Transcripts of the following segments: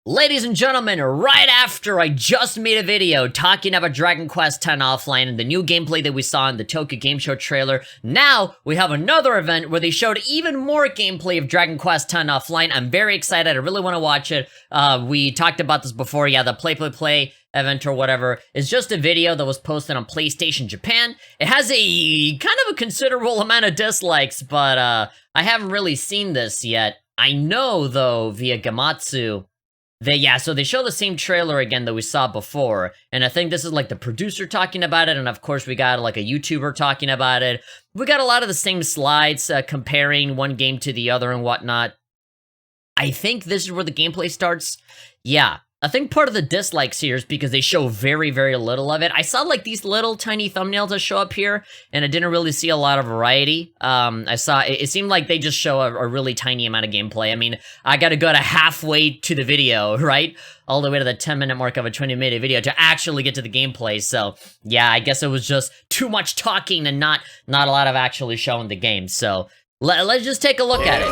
Ladies and gentlemen, right after I just made a video talking about Dragon Quest X Offline and the new gameplay that we saw in the Tokyo Game Show trailer, now we have another event where they showed even more gameplay of Dragon Quest X Offline. I'm very excited. I really want to watch it. We talked about this before. Yeah, the Play event or whatever is just a video that was posted on PlayStation Japan. It has a kind of a considerable amount of dislikes, but I haven't really seen this yet. I know, though, via Gamatsu, so they show the same trailer again that we saw before, and I think this is like the producer talking about it, and of course we got like a YouTuber talking about it. We got a lot of the same slides comparing one game to the other and whatnot. I think this is where the gameplay starts. Yeah, I think part of the dislikes here is because they show very, very little of it. I saw like these little tiny thumbnails that show up here, and I didn't really see a lot of variety. It seemed like they just show a really tiny amount of gameplay. I mean, I gotta go to halfway to the video, right? All the way to the 10-minute mark of a 20-minute video to actually get to the gameplay. So, yeah, I guess it was just too much talking and not a lot of actually showing the game. So, let's just take a look at it.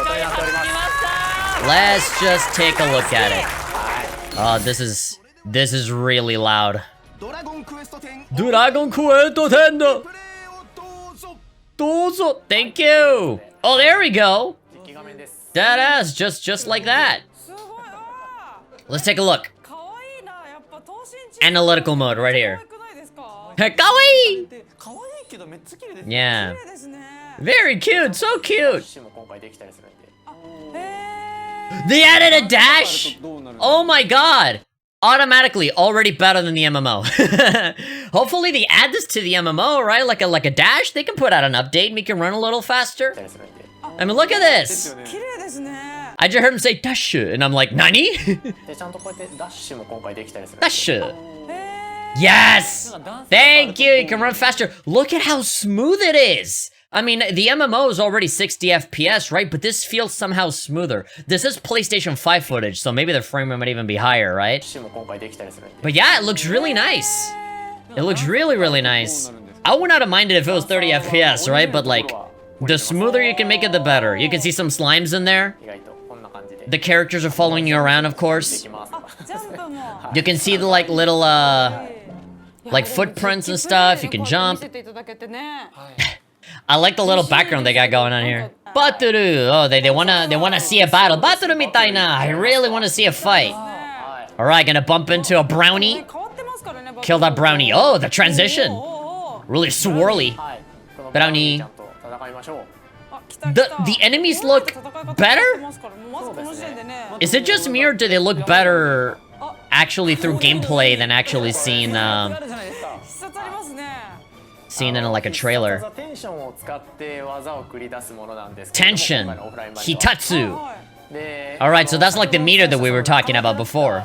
Let's just take a look at it. Oh, this is really loud. Dragon Quest X Dozo. Thank you. Oh, there we go. Deadass, just like that. Let's take a look. Analytical mode right here. Kawaii. Yeah. Very cute, so cute. They added a dash? Oh my god! Automatically, already better than the MMO. Hopefully they add this to the MMO, right? Like a dash? They can put out an update and make it run a little faster. I mean, look at this! I just heard him say dash, and I'm like, NANI? Dash! Yes! Thank you, you can run faster. Look at how smooth it is! I mean, the MMO is already 60 FPS, right? But this feels somehow smoother. This is PlayStation 5 footage, so maybe the frame rate might even be higher, right? But yeah, it looks really nice. It looks really, really nice. I would not have minded if it was 30 FPS, right? But like, the smoother you can make it, the better. You can see some slimes in there. The characters are following you around, of course. You can see the like little, like footprints and stuff. You can jump. I like the little background they got going on here. Batoru! Oh, they wanna see a battle. Batoru mitaina! I really wanna see a fight. Alright, gonna bump into a brownie. Kill that brownie. Oh, the transition! Really swirly. Brownie. The enemies look better? Is it just me or do they look better actually through gameplay than actually seeing in like a trailer? Tension. Hisatsu. Alright, so that's like the meter that we were talking about before.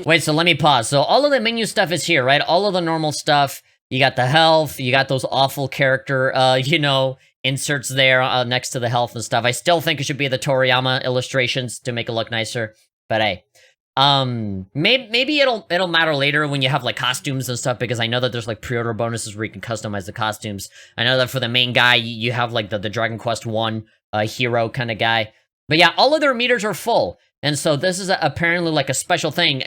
Wait, so let me pause. So all of the menu stuff is here, right? All of the normal stuff. You got the health, you got those awful character, inserts there next to the health and stuff. I still think it should be the Toriyama illustrations to make it look nicer. But hey. Maybe it'll matter later when you have like costumes and stuff, because I know that there's like pre-order bonuses where you can customize the costumes. I know that for the main guy, you have like the Dragon Quest 1 hero kind of guy. But yeah, all of their meters are full. And so this is apparently like a special thing.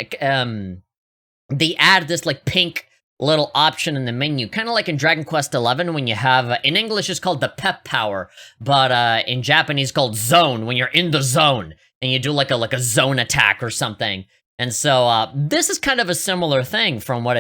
They add this like pink little option in the menu, kind of like in Dragon Quest 11 when you have, in English it's called the pep power, but in Japanese called zone, when you're in the zone. And you do like a zone attack or something. And so this is kind of a similar thing from what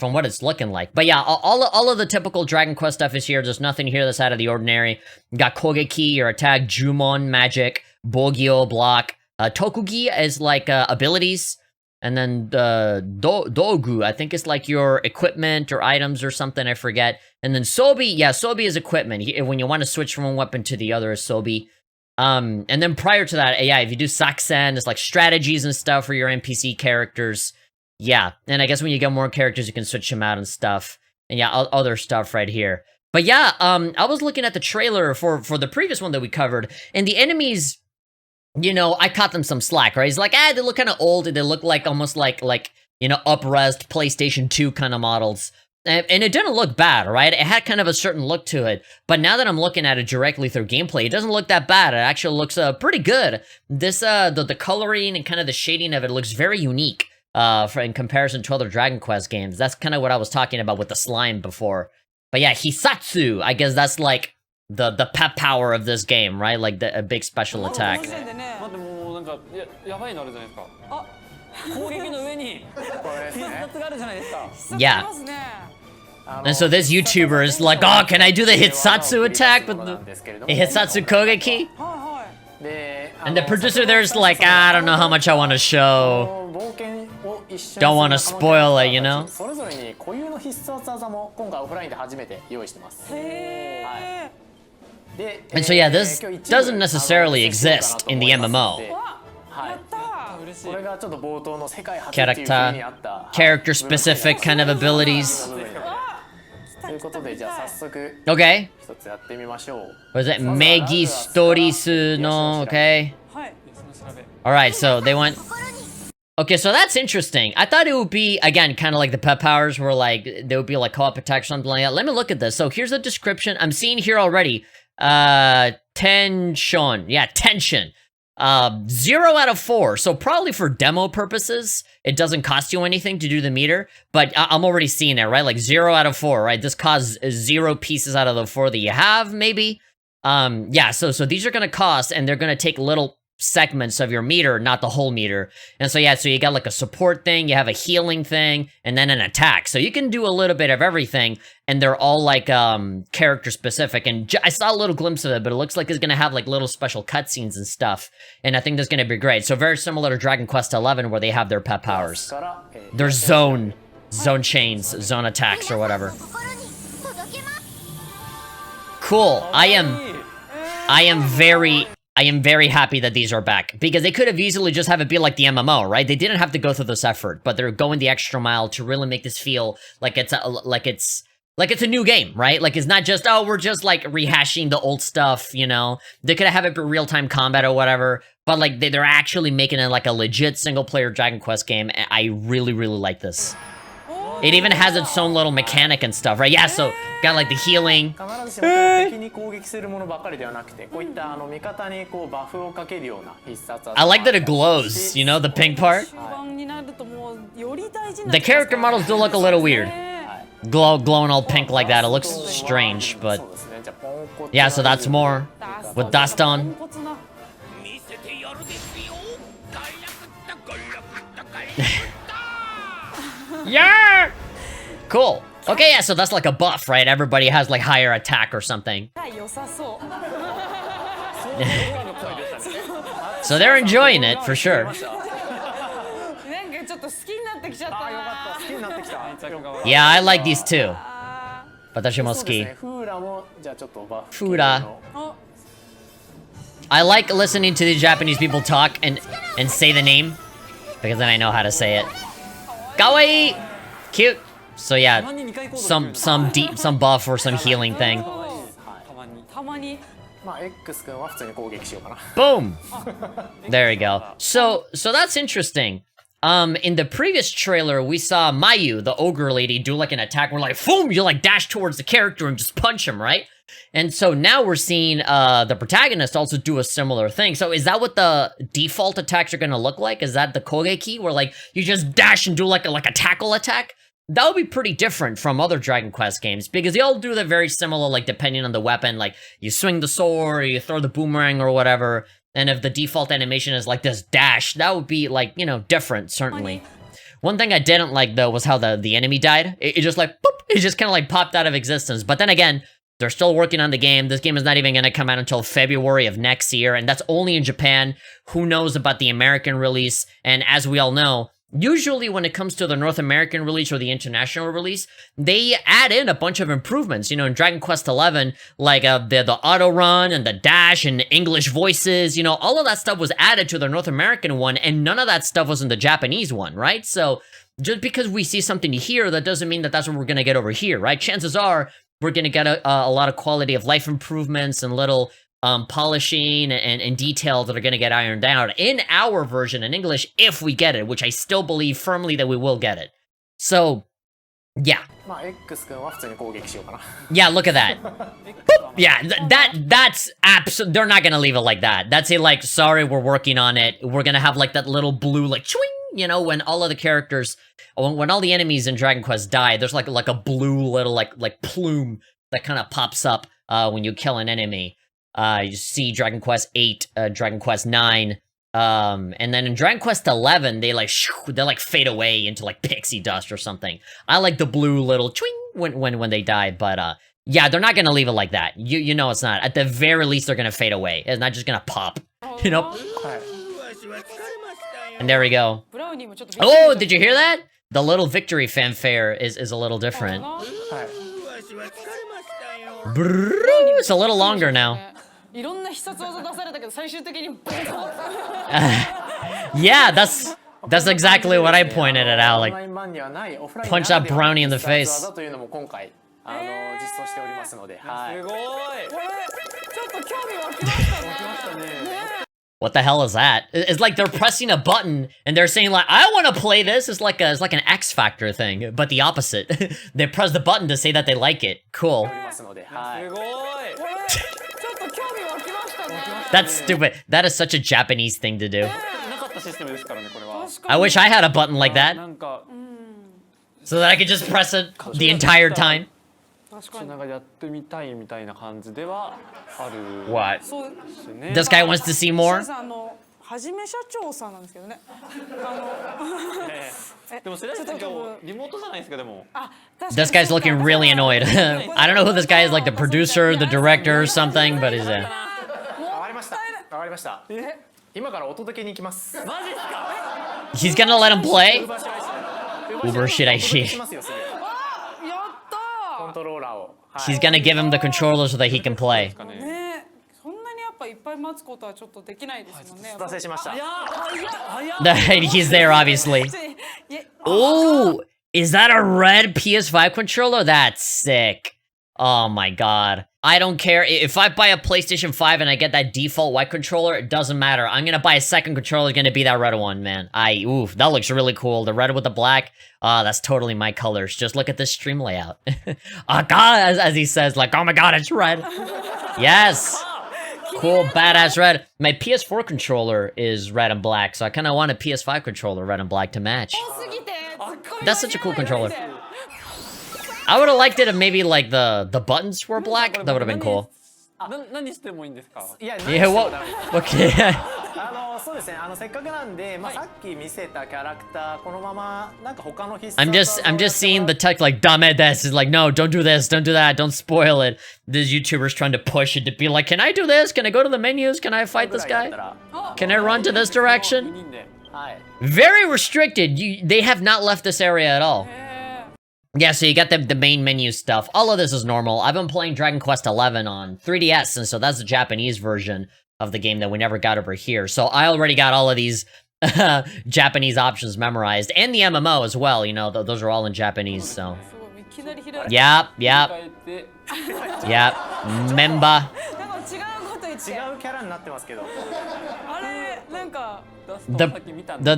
it's looking like. But yeah, all of the typical Dragon Quest stuff is here. There's nothing here that's out of the ordinary. You got Kogeki, your attack, Jumon, magic, Bogyo, block. Tokugi is like abilities. And then Dogu, I think it's like your equipment or items or something, I forget. And then Sobi, yeah, Sobi is equipment. When you want to switch from one weapon to the other is Sobi. And then prior to that, yeah, if you do Saksen, it's like strategies and stuff for your NPC characters. Yeah, and I guess when you get more characters, you can switch them out and stuff. And yeah, other stuff right here. But yeah, I was looking at the trailer for the previous one that we covered, and the enemies, I caught them some slack, right? It's like, they look kind of old, and they look like almost like up-resed PlayStation 2 kind of models. And it didn't look bad, right? It had kind of a certain look to it. But now that I'm looking at it directly through gameplay, it doesn't look that bad. It actually looks pretty good. This the coloring and kind of the shading of it looks very unique in comparison to other Dragon Quest games. That's kind of what I was talking about with the slime before. But yeah, Hisatsu, I guess that's like the pep power of this game, right? Like a big special attack. Yeah. And so this YouTuber is like, oh, can I do the Hisatsu attack with the Hisatsu Kogeki? And the producer there's like, I don't know how much I want to show. Don't want to spoil it, you know? And so yeah, this doesn't necessarily exist in the MMO. Character specific kind of abilities. Okay. What is it? Megistolisu no, okay. Alright, so they went... Okay, so that's interesting. I thought it would be, again, kind of like the pet powers where, like, there would be, like, co-op attack or something like that. Let me look at this. So here's the description. I'm seeing here already. Tension. Yeah, tension. 0 out of 4. So probably for demo purposes, it doesn't cost you anything to do the meter. But I'm already seeing it, right? Like 0 out of 4, right? This costs 0 pieces out of the 4 that you have, maybe. Yeah, so these are gonna cost, and they're gonna take little segments of your meter, not the whole meter. And so yeah, so you got like a support thing, you have a healing thing, and then an attack. So you can do a little bit of everything, and they're all like character specific. And I saw a little glimpse of it, but it looks like it's gonna have like little special cutscenes and stuff. And I think that's gonna be great. So very similar to Dragon Quest XI, where they have their pet powers. Their zone chains, zone attacks, or whatever. Cool. I am very happy that these are back, because they could have easily just have it be like the MMO, right? They didn't have to go through this effort, but they're going the extra mile to really make this feel like it's a new game, right? Like it's not just, oh, we're just like rehashing the old stuff, you know? They could have it be real-time combat or whatever, but like they're actually making it like a legit single-player Dragon Quest game, and I really, really like this. It even has its own little mechanic and stuff, right? Yeah, so got like the healing. I like that it glows, you know, the pink part. The character models do look a little weird. Glowing all pink like that, it looks strange, but... Yeah, so that's more with dust on. Yeah! Cool. Okay, yeah, so that's like a buff, right? Everybody has like higher attack or something. So they're enjoying it, for sure. Yeah, I like these too. Watashi mo suki. Fura. I like listening to the Japanese people talk and say the name, because then I know how to say it. Kawaii! Cute. So yeah, some buff or some healing thing. Boom! There we go. So that's interesting. In the previous trailer, we saw Mayu, the ogre lady, do like an attack where like, boom, you like dash towards the character and just punch him, right? And so now we're seeing the protagonist also do a similar thing. So is that what the default attacks are gonna look like? Is that the Kogeki, where like you just dash and do like a tackle attack? That would be pretty different from other Dragon Quest games, because they all do that very similar, like depending on the weapon, like you swing the sword, or you throw the boomerang or whatever. And if the default animation is like this dash, that would be like, you know, different, certainly. One thing I didn't like though was how the enemy died. It just like, boop, it just kind of like popped out of existence. But then again, they're still working on the game. This game is not even going to come out until February of next year, and that's only in Japan. Who knows about the American release? And as we all know, usually when it comes to the North American release or the international release, they add in a bunch of improvements. You know, in Dragon Quest XI, like the auto run and the dash and English voices, you know, all of that stuff was added to the North American one, and none of that stuff was in the Japanese one, right? So just because we see something here, that doesn't mean that that's what we're going to get over here, right? Chances are we're going to get a lot of quality of life improvements and little polishing and detail that are going to get ironed out in our version in English, if we get it, which I still believe firmly that we will get it. So Yeah. まあ X 君は普通に攻撃しようかな。 Yeah, look at that. Boop. Yeah, that's absolute. They're not gonna leave it like that. That's it. Like, sorry, we're working on it. We're gonna have like that little blue, like, chwing, you know, when all of the characters, when all the enemies in Dragon Quest die, there's like a blue little like plume that kind of pops up when you kill an enemy. You see Dragon Quest 8, Dragon Quest 9. And then in Dragon Quest 11, they like fade away into like pixie dust or something. I like the blue little chwing when they die, but yeah, they're not gonna leave it like that. You know it's not. At the very least, they're gonna fade away. It's not just gonna pop, you know. And there we go. Oh, did you hear that? The little victory fanfare is a little different. It's a little longer now. Yeah, that's exactly what I pointed it out. Like, punch that brownie in the face. What the hell is that? It's like they're pressing a button and they're saying like, I want to play this. It's like an X Factor thing, but the opposite. They press the button to say that they like it. Cool. That's stupid. That is such a Japanese thing to do. I wish I had a button like that. So that I could just press it the entire time. What? This guy wants to see more? This guy's looking really annoyed. I don't know who this guy is, like the producer, the director or something, but he's He's gonna let him play? Uber Shiraishi. He's gonna give him the controller so that he can play. He's there, obviously. Oh, is that a red PS5 controller? That's sick. Oh my god. I don't care. If I buy a PlayStation 5 and I get that default white controller, it doesn't matter. I'm gonna buy a second controller, it's gonna be that red one, man. Oof, that looks really cool. The red with the black. That's totally my colors. Just look at this stream layout. Oh god, as he says, like, oh my god, it's red. Yes. Cool, badass red. My PS4 controller is red and black, so I kind of want a PS5 controller red and black to match. That's such a cool controller. I would have liked it if maybe like the buttons were black. That would have been cool. Yeah, what? Okay. I'm just seeing the text like "dame des" is like, no, don't do this, don't do that, don't spoil it. This YouTuber's trying to push it to be like, can I do this? Can I go to the menus? Can I fight this guy? Can I run to this direction? Very restricted. They have not left this area at all. Yeah, so you got the main menu stuff. All of this is normal. I've been playing Dragon Quest 11 on 3DS, and so that's the Japanese version of the game that we never got over here. So I already got all of these Japanase options memorized, and the MMO as well, you know, those are all in Japanese, so. Yep. Memba.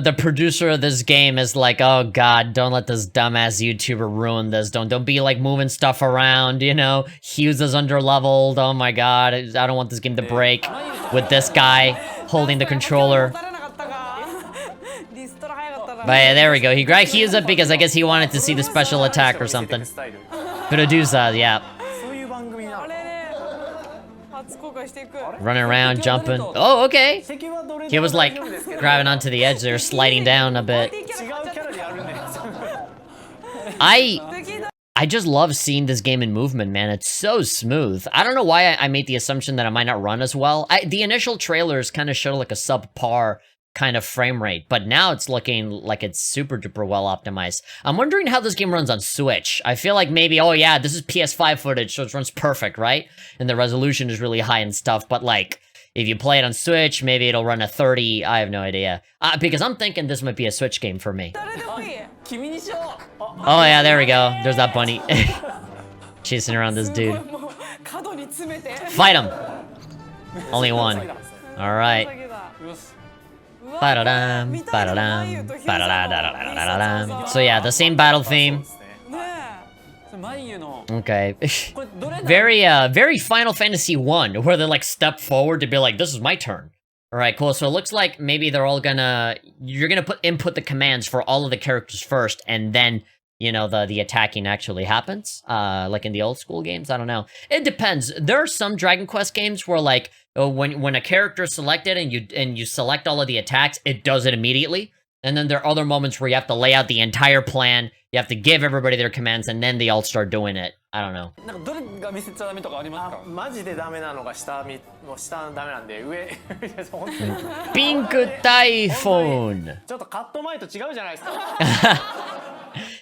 The producer of this game is like, oh god, don't let this dumbass YouTuber ruin this. Don't be like moving stuff around, you know. Hughes is underleveled. Oh my god, I don't want this game to break with this guy holding the controller. But yeah, there we go. He grabbed Hughes up because I guess he wanted to see the special attack or something. Producer, yeah. Running around, jumping. Oh, okay. He was like grabbing onto the edge there, sliding down a bit. I just love seeing this game in movement, man. It's so smooth. I don't know why I made the assumption that it might not run as well. The initial trailers kind of showed like a subpar kind of frame rate, but now it's looking like it's super duper well optimized. I'm wondering how this game runs on Switch. I feel like maybe, oh yeah, this is PS5 footage, so it runs perfect, right? And the resolution is really high and stuff, but like, if you play it on Switch, maybe it'll run at 30, I have no idea. Because I'm thinking this might be a Switch game for me. Oh yeah, there we go. There's that bunny. Chasing around this dude. Fight him! Only one. Alright. So yeah, the same battle theme. Okay. Very Final Fantasy 1, where they like step forward to be like, this is my turn. Alright, cool. So it looks like maybe they're all you're gonna input the commands for all of the characters first, and then, you know, the attacking actually happens. Like in the old school games, I don't know. It depends. There are some Dragon Quest games where like, when a character is selected and you select all of the attacks, it does it immediately. And then there are other moments where you have to lay out the entire plan, you have to give everybody their commands, and then they all start doing it. I don't know. マジでダメなのが下ダメなんで上本当に Pink Typhoon. ちょっとカット前と違うじゃないですか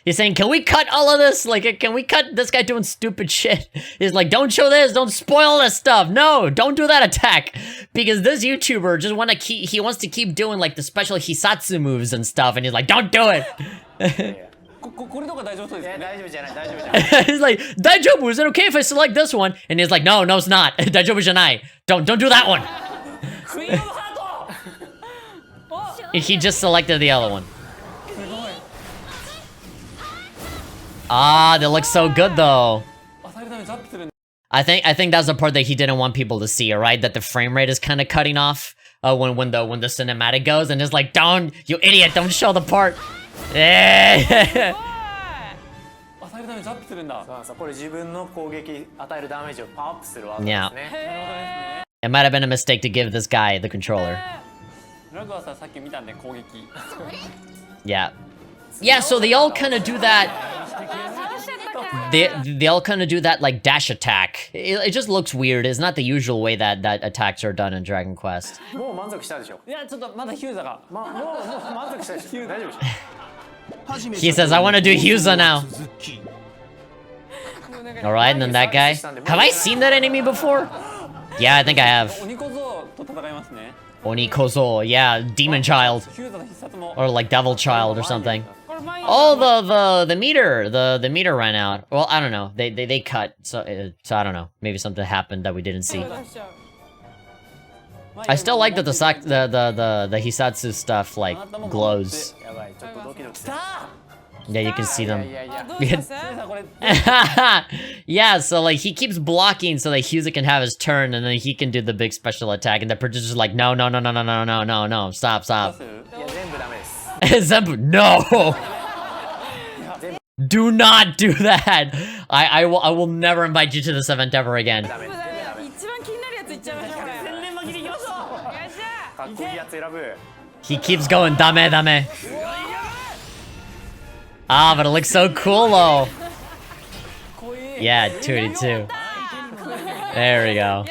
He's saying, can we cut all of this? Like, can we cut this guy doing stupid shit? He's like, don't show this, don't spoil this stuff. No, don't do that attack. Because this YouTuber just he wants to keep doing like the special Hisatsu moves and stuff. And he's like, don't do it. これとか大丈夫そうですか大丈夫じゃない大丈夫じゃない He's like, 大丈夫? Is it okay if I select this one? And he's like, no, it's not. 大丈夫じゃない. Don't do that one. He just selected the other one. Ah, they look so good though. I think that's the part that he didn't want people to see, right? That the frame rate is kind of cutting off when the cinematic goes, and it's like, don't, you idiot, don't show the part. Yeah. そうこれ自分の攻撃与えるダメージをパワーアップする技ですね It might have been a mistake to give this guy the controller. Yeah. Yeah, so they all kind of do that. They all kind of do that like dash attack. It just looks weird. It's not the usual way that attacks are done in Dragon Quest. もう満足したでしょいやちょっとまだヒューザがもう満足したでしょ大丈夫でしょ He says, I want to do Hyuza now. Alright, and then that guy. Have I seen that enemy before? Yeah, I think I have. Onikozo, yeah, Demon Child. Or like Devil Child or something. Oh, the meter. The meter ran out. Well, I don't know. They cut, so I don't know. Maybe something happened that we didn't see. I still like that the Hisatsu stuff like glows. Yeah, you can see them. Yeah, so like he keeps blocking so that Hyuza can have his turn, and then he can do the big special attack, and the producer's like, no, stop. Zenbu, no! Do not do that! I will never invite you to this event ever again. He keeps going, dame. Ah, but it looks so cool though. Yeah, 282. There we go.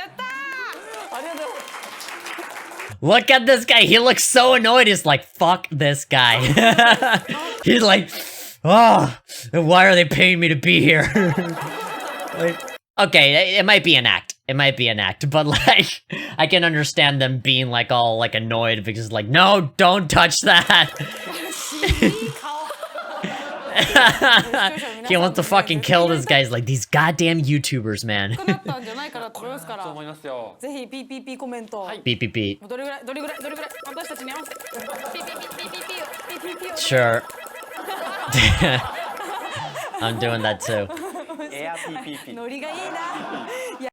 Look at this guy. He looks so annoyed. He's like, fuck this guy. He's like, oh, why are they paying me to be here? Like, okay, it might be an act. But like, I can understand them being like all like annoyed because like, no, don't touch that. He wants to fucking kill this guy. He's like, these goddamn YouTubers, man. PPP. Sure. I'm doing that too.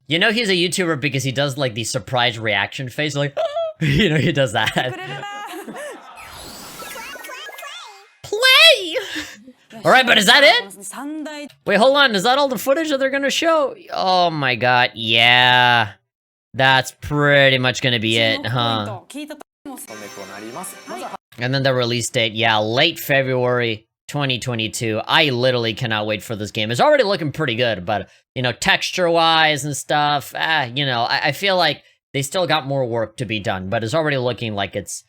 You know he's a YouTuber because he does like the surprise reaction face, like, you know, he does that. Play! Alright, but is that it? Wait, hold on, is that all the footage that they're gonna show? Oh my god, yeah. That's pretty much gonna be it, huh? And then the release date, yeah, late February 2022. I literally cannot wait for this game. It's already looking pretty good, but, you know, texture-wise and stuff, you know, I feel like they still got more work to be done, but it's already looking like it's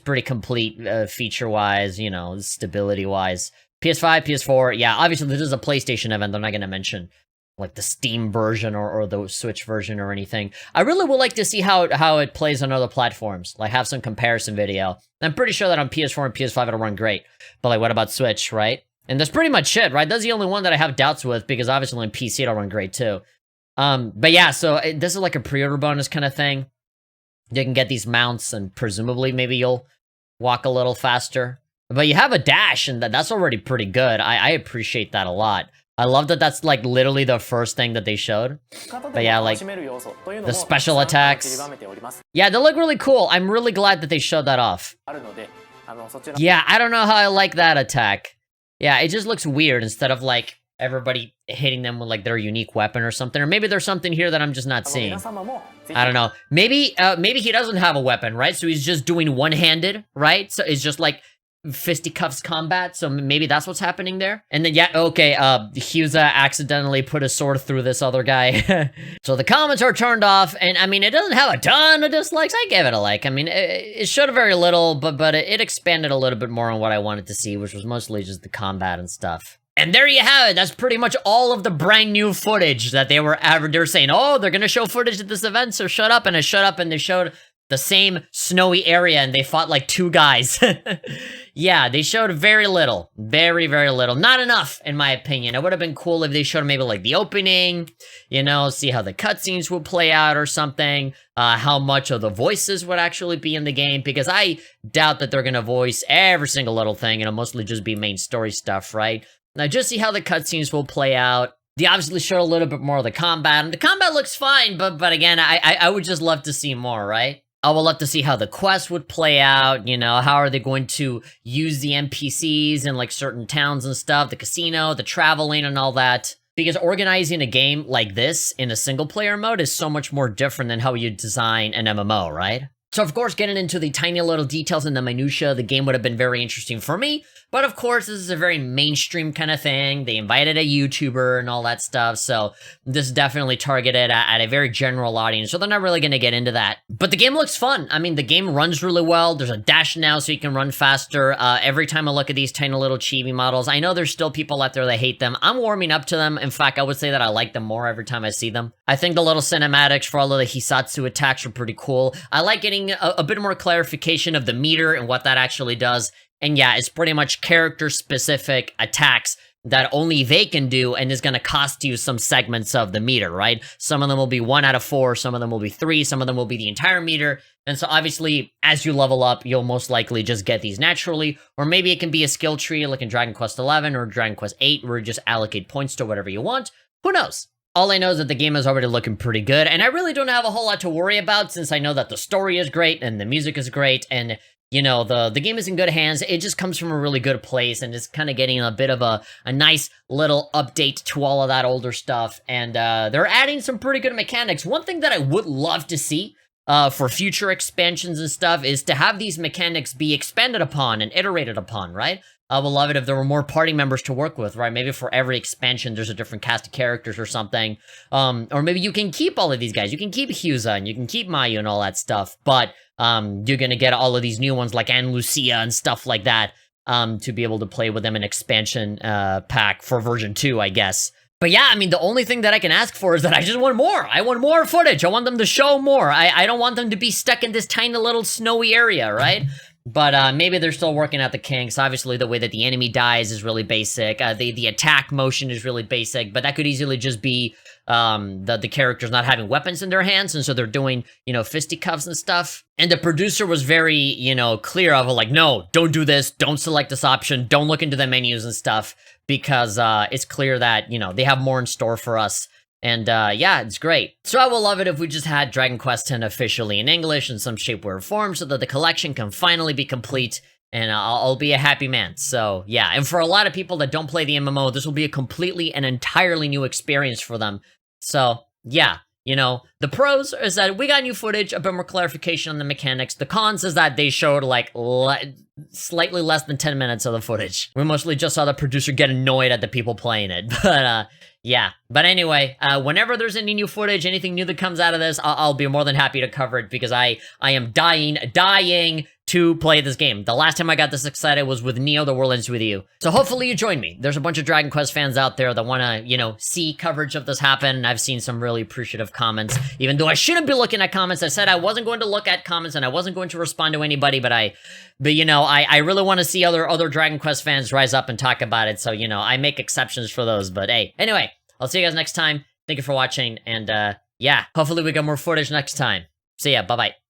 pretty complete feature-wise, you know, stability-wise. PS5, PS4, yeah, obviously this is a PlayStation event. They're not gonna mention, like, the Steam version or the Switch version or anything. I really would like to see how it plays on other platforms, like, have some comparison video. I'm pretty sure that on PS4 and PS5 it'll run great, but, like, what about Switch, right? And that's pretty much it, right? That's the only one that I have doubts with, because obviously on PC it'll run great, too. But yeah, so this is like a pre-order bonus kind of thing. You can get these mounts, and presumably maybe you'll walk a little faster. But you have a dash, and that's already pretty good. I appreciate that a lot. I love that that's like literally the first thing that they showed. But yeah, like the special attacks. Yeah, they look really cool. I'm really glad that they showed that off. Yeah, I don't know how I like that attack. Yeah, it just looks weird instead of like everybody hitting them with like their unique weapon or something. Or maybe there's something here that I'm just not seeing. I don't know. Maybe he doesn't have a weapon, right? So he's just doing one-handed, right? So it's just like fisticuffs combat, so maybe that's what's happening there. And then, yeah, okay, Husa accidentally put a sword through this other guy. So the comments are turned off, and I mean, it doesn't have a ton of dislikes. I gave it a like. I mean, it showed very little, but it expanded a little bit more on what I wanted to see, which was mostly just the combat and stuff. And there you have it. That's pretty much all of the brand new footage that they were saying, oh, they're gonna show footage at this event, so shut up, and I shut up, and they showed the same snowy area, and they fought like 2 guys. Yeah, they showed very little. Very, very little. Not enough, in my opinion. It would have been cool if they showed maybe like the opening, you know, see how the cutscenes would play out or something, how much of the voices would actually be in the game, because I doubt that they're gonna voice every single little thing. It'll mostly just be main story stuff, right? Now, just see how the cutscenes will play out. They obviously showed a little bit more of the combat, and the combat looks fine, but again, I would just love to see more, right? I would love to see how the quest would play out, you know, how are they going to use the NPCs in, like, certain towns and stuff, the casino, the traveling, and all that. Because organizing a game like this in a single-player mode is so much more different than how you design an MMO, right? So, of course, getting into the tiny little details and the minutia, the game would have been very interesting for me. But, of course, this is a very mainstream kind of thing. They invited a YouTuber and all that stuff. So, this is definitely targeted at a very general audience. So, they're not really going to get into that. But the game looks fun. I mean, the game runs really well. There's a dash now so you can run faster. Every time I look at these tiny little chibi models, I know there's still people out there that hate them. I'm warming up to them. In fact, I would say that I like them more every time I see them. I think the little cinematics for all of the Hisatsu attacks are pretty cool. I like getting a bit more clarification of the meter and what that actually does. And yeah, it's pretty much character-specific attacks that only they can do and is going to cost you some segments of the meter, right? Some of them will be 1 out of 4, some of them will be 3, some of them will be the entire meter. And so obviously, as you level up, you'll most likely just get these naturally, or maybe it can be a skill tree like in Dragon Quest XI or Dragon Quest VIII, where you just allocate points to whatever you want. Who knows? All I know is that the game is already looking pretty good, and I really don't have a whole lot to worry about since I know that the story is great and the music is great, and you know, the game is in good hands. It just comes from a really good place, and it's kind of getting a bit of a nice little update to all of that older stuff. And they're adding some pretty good mechanics. One thing that I would love to see for future expansions and stuff is to have these mechanics be expanded upon and iterated upon, right? I would love it if there were more party members to work with, right? Maybe for every expansion, there's a different cast of characters or something. Or maybe you can keep all of these guys. You can keep Husa and you can keep Mayu and all that stuff, but you're gonna get all of these new ones like Anne Lucia and stuff like that to be able to play with them in expansion pack for version 2, I guess. But yeah, I mean, the only thing that I can ask for is that I just want more. I want more footage. I want them to show more. I don't want them to be stuck in this tiny little snowy area, right? But maybe they're still working out the kinks. Obviously, the way that the enemy dies is really basic. The attack motion is really basic, but that could easily just be the characters not having weapons in their hands, and so they're doing, you know, fisticuffs and stuff. And the producer was very, you know, clear of like, no, don't do this, don't select this option, don't look into the menus and stuff, because it's clear that, you know, they have more in store for us. And yeah, it's great. So I would love it if we just had Dragon Quest X officially in English in some shape, way, or form, so that the collection can finally be complete, and I'll be a happy man. So yeah, and for a lot of people that don't play the MMO, this will be a completely and entirely new experience for them. So yeah, you know, the pros is that we got new footage, a bit more clarification on the mechanics. The cons is that they showed like slightly less than 10 minutes of the footage. We mostly just saw the producer get annoyed at the people playing it, but yeah. But anyway, whenever there's any new footage, anything new that comes out of this, I'll be more than happy to cover it, because I am dying to play this game. The last time I got this excited was with Neo: The World Ends With You. So hopefully you join me. There's a bunch of Dragon Quest fans out there that want to, you know, see coverage of this happen, and I've seen some really appreciative comments, even though I shouldn't be looking at comments. I said I wasn't going to look at comments, and I wasn't going to respond to anybody, but you know, I really want to see other Dragon Quest fans rise up and talk about it, so, you know, I make exceptions for those, but hey. Anyway, I'll see you guys next time. Thank you for watching, and yeah, hopefully we get more footage next time. See ya, bye-bye.